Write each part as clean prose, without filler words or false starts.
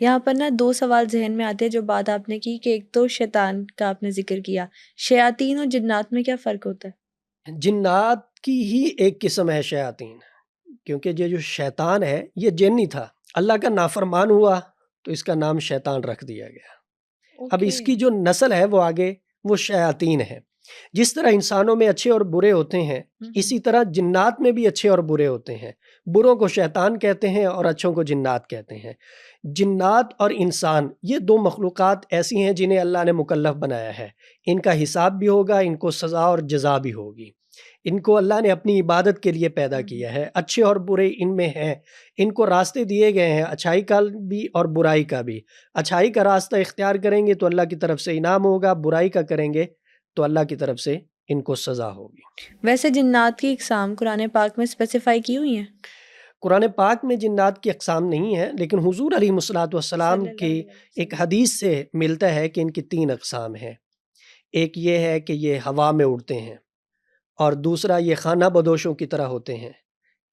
یہاں پر نا دو سوال ذہن میں آتے ہیں جو بات آپ نے کی کہ ایک تو شیطان کا آپ نے ذکر کیا، شیاطین اور جنات میں کیا فرق ہوتا ہے؟ جنات کی ہی ایک قسم ہے شیاطین، کیونکہ یہ جو شیطان ہے یہ جن ہی تھا، اللہ کا نافرمان ہوا تو اس کا نام شیطان رکھ دیا گیا۔ اب اس کی جو نسل ہے وہ آگے وہ شیاطین ہے۔ جس طرح انسانوں میں اچھے اور برے ہوتے ہیں اسی طرح جنات میں بھی اچھے اور برے ہوتے ہیں۔ بروں کو شیطان کہتے ہیں اور اچھوں کو جنات کہتے ہیں۔ جنات اور انسان یہ دو مخلوقات ایسی ہیں جنہیں اللہ نے مکلف بنایا ہے، ان کا حساب بھی ہوگا، ان کو سزا اور جزا بھی ہوگی۔ ان کو اللہ نے اپنی عبادت کے لیے پیدا کیا ہے، اچھے اور برے ان میں ہیں، ان کو راستے دیے گئے ہیں، اچھائی کا بھی اور برائی کا بھی۔ اچھائی کا راستہ اختیار کریں گے تو اللہ کی طرف سے انعام ہوگا، برائی کا کریں گے تو اللہ کی طرف سے ان کو سزا ہوگی۔ ویسے جنات کی اقسام قرآن پاک میں اسپیسیفائی کی ہوئی ہیں؟ قرآن پاک میں جنات کی اقسام نہیں ہے، لیکن حضور علیہ الصلوۃ والسلام کی ایک حدیث سے ملتا ہے کہ ان کی 3 اقسام ہیں۔ ایک یہ ہے کہ یہ ہوا میں اڑتے ہیں، اور دوسرا یہ خانہ بدوشوں کی طرح ہوتے ہیں،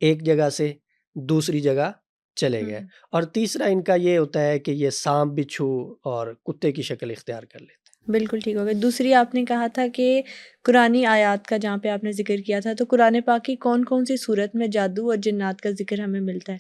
ایک جگہ سے دوسری جگہ چلے گئے، اور تیسرا ان کا یہ ہوتا ہے کہ یہ سانپ بچھو اور کتے کی شکل اختیار کر لیتے ہیں۔ بالکل ٹھیک ہو گیا۔ دوسری آپ نے کہا تھا کہ قرآنی آیات کا جہاں پہ آپ نے ذکر کیا تھا، تو قرآن پاک کی کون کون سی صورت میں جادو اور جنات کا ذکر ہمیں ملتا ہے؟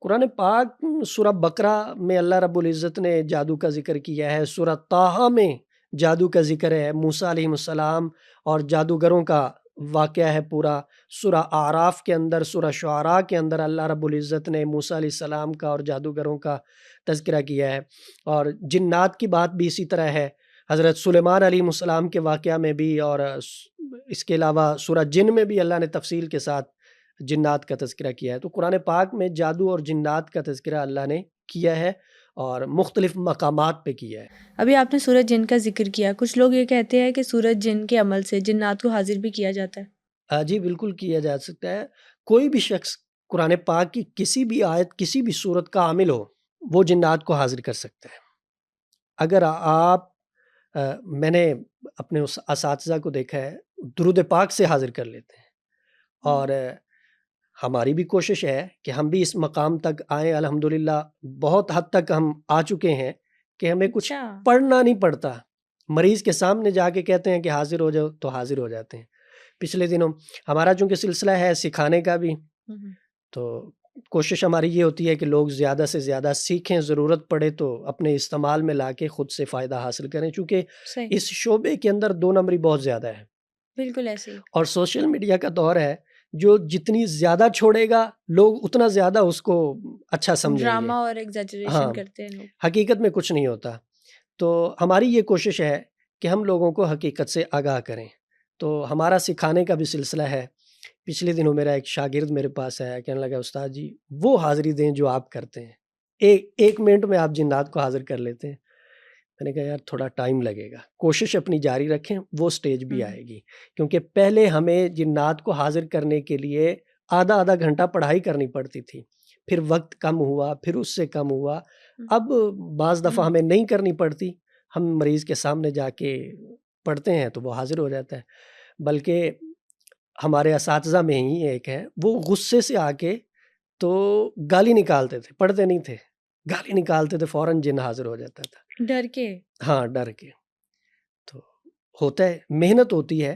قرآن پاک سورہ بقرہ میں اللہ رب العزت نے جادو کا ذکر کیا ہے، سورہ طٰہٰ میں جادو کا ذکر ہے، موسیٰ علیہ السلام اور جادوگروں کا واقعہ ہے پورا۔ سورہ اعراف کے اندر، سورہ شعراء کے اندر اللہ رب العزت نے موسیٰ علیہ السلام کا اور جادوگروں کا تذکرہ کیا ہے، اور جنات کی بات بھی اسی طرح ہے، حضرت سلیمان علیہ السلام کے واقعہ میں بھی، اور اس کے علاوہ سورہ جن میں بھی اللہ نے تفصیل کے ساتھ جنات کا تذکرہ کیا ہے۔ تو قرآن پاک میں جادو اور جنات کا تذکرہ اللہ نے کیا ہے اور مختلف مقامات پہ کیا ہے۔ ابھی آپ نے سورج جن کا ذکر کیا، کچھ لوگ یہ کہتے ہیں کہ سورج جن کے عمل سے جنات کو حاضر بھی کیا جاتا ہے۔ جی بالکل کیا جا سکتا ہے۔ کوئی بھی شخص قرآن پاک کی کسی بھی آیت، کسی بھی صورت کا عامل ہو، وہ جنات کو حاضر کر سکتا ہے۔ اگر آپ میں نے اپنے اس اساتذہ کو دیکھا ہے درود پاک سے حاضر کر لیتے ہیں، اور ہماری بھی کوشش ہے کہ ہم بھی اس مقام تک آئیں۔ الحمدللہ بہت حد تک ہم آ چکے ہیں کہ ہمیں کچھ پڑھنا نہیں پڑتا، مریض کے سامنے جا کے کہتے ہیں کہ حاضر ہو جاؤ تو حاضر ہو جاتے ہیں۔ پچھلے دنوں ہمارا چونکہ سلسلہ ہے سکھانے کا بھی، تو کوشش ہماری یہ ہوتی ہے کہ لوگ زیادہ سے زیادہ سیکھیں، ضرورت پڑے تو اپنے استعمال میں لا کے خود سے فائدہ حاصل کریں، چونکہ اس شعبے کے اندر 2 نمبری بہت زیادہ ہے۔ بالکل ایسے ہی۔ اور سوشل میڈیا کا دور ہے، جو جتنی زیادہ چھوڑے گا لوگ اتنا زیادہ اس کو اچھا سمجھیں گے، ڈرامہ اور ایگزیجریشن کرتے ہیں لوگ، حقیقت میں کچھ نہیں ہوتا۔ تو ہماری یہ کوشش ہے کہ ہم لوگوں کو حقیقت سے آگاہ کریں۔ تو ہمارا سکھانے کا بھی سلسلہ ہے۔ پچھلے دنوں میرا ایک شاگرد میرے پاس آیا، کہنے لگا استاد جی وہ حاضری دیں جو آپ کرتے ہیں، ایک منٹ میں آپ جنات کو حاضر کر لیتے ہیں۔ میں نے کہا یار تھوڑا ٹائم لگے گا، کوشش اپنی جاری رکھیں، وہ سٹیج بھی آئے گی، کیونکہ پہلے ہمیں جنات کو حاضر کرنے کے لیے آدھا گھنٹہ پڑھائی کرنی پڑتی تھی، پھر وقت کم ہوا، پھر اس سے کم ہوا۔ اب بعض دفعہ ہمیں نہیں کرنی پڑتی، ہم مریض کے سامنے جا کے پڑھتے ہیں تو وہ حاضر ہو جاتا ہے۔ بلکہ ہمارے اساتذہ میں ہی ایک ہے، وہ غصے سے آ کے تو گالی نکالتے تھے، پڑھتے نہیں تھے، گالی نکالتے تھے، فوراً جن حاضر ہو جاتا تھا، ڈر کے۔ ہاں ڈر کے۔ تو ہوتا ہے، محنت ہوتی ہے۔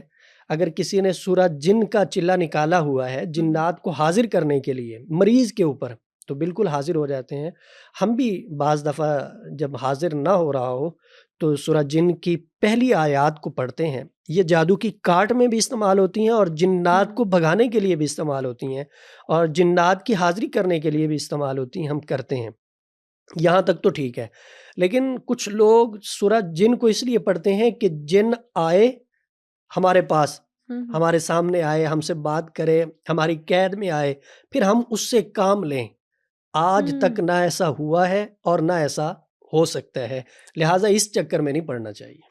اگر کسی نے سورہ جن کا چلہ نکالا ہوا ہے جنات کو حاضر کرنے کے لیے مریض کے اوپر، تو بالکل حاضر ہو جاتے ہیں۔ ہم بھی بعض دفعہ جب حاضر نہ ہو رہا ہو تو سورہ جن کی پہلی آیات کو پڑھتے ہیں۔ یہ جادو کی کاٹ میں بھی استعمال ہوتی ہیں اور جنات کو بھگانے کے لیے بھی استعمال ہوتی ہیں، اور جنات کی حاضری کرنے کے لیے بھی استعمال ہوتی ہیں، ہم کرتے ہیں۔ یہاں تک تو ٹھیک ہے، لیکن کچھ لوگ سورہ جن کو اس لیے پڑھتے ہیں کہ جن آئے ہمارے پاس، ہمارے سامنے آئے، ہم سے بات کرے، ہماری قید میں آئے، پھر ہم اس سے کام لیں۔ آج تک نہ ایسا ہوا ہے اور نہ ایسا ہو سکتا ہے، لہٰذا اس چکر میں نہیں پڑھنا چاہیے۔